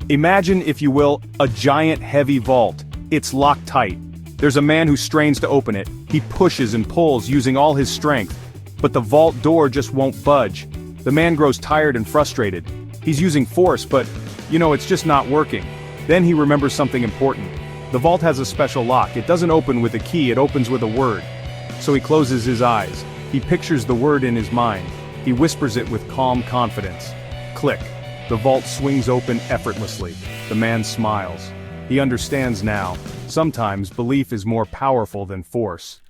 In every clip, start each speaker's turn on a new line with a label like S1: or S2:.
S1: Imagine, if you will, a giant heavy vault. It's locked tight. There's a man who strains to open it. He pushes and pulls using all his strength. But the vault door just won't budge. The man grows tired and frustrated. He's using force, but, it's just not working. Then he remembers something important. The vault has a special lock. It doesn't open with a key, it opens with a word. So he closes his eyes. He pictures the word in his mind. He whispers it with calm confidence. Click. The vault swings open effortlessly. The man smiles. He understands now. Sometimes belief is more powerful than force.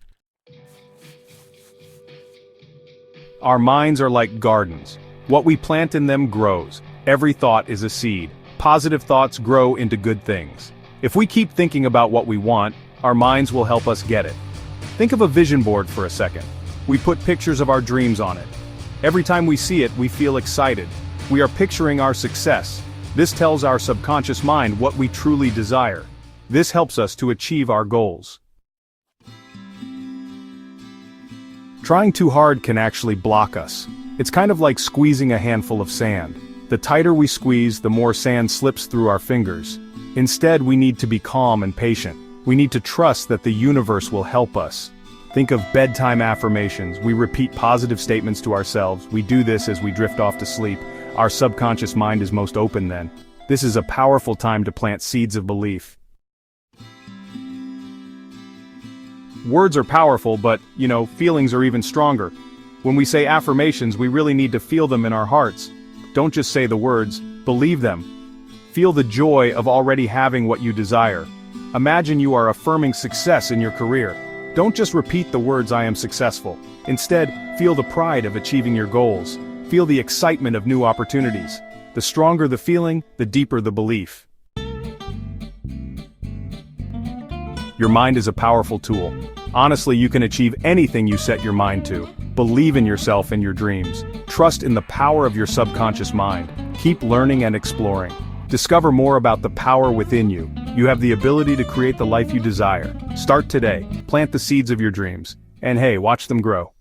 S1: Our minds are like gardens. What we plant in them grows. Every thought is a seed. Positive thoughts grow into good things. If we keep thinking about what we want, our minds will help us get it. Think of a vision board for a second. We put pictures of our dreams on it. Every time we see it, we feel excited. We are picturing our success. This tells our subconscious mind what we truly desire. This helps us to achieve our goals. Trying too hard can actually block us. It's kind of like squeezing a handful of sand. The tighter we squeeze, the more sand slips through our fingers. Instead, we need to be calm and patient. We need to trust that the universe will help us. Think of bedtime affirmations. We repeat positive statements to ourselves. We do this as we drift off to sleep. Our subconscious mind is most open then. This is a powerful time to plant seeds of belief. Words are powerful, but, feelings are even stronger. When we say affirmations, we really need to feel them in our hearts. Don't just say the words, believe them. Feel the joy of already having what you desire. Imagine you are affirming success in your career. Don't just repeat the words "I am successful." Instead, feel the pride of achieving your goals. Feel the excitement of new opportunities. The stronger the feeling, the deeper the belief. Your mind is a powerful tool. Honestly, you can achieve anything you set your mind to. Believe in yourself and your dreams. Trust in the power of your subconscious mind. Keep learning and exploring. Discover more about the power within you. You have the ability to create the life you desire. Start today. Plant the seeds of your dreams. And hey, watch them grow.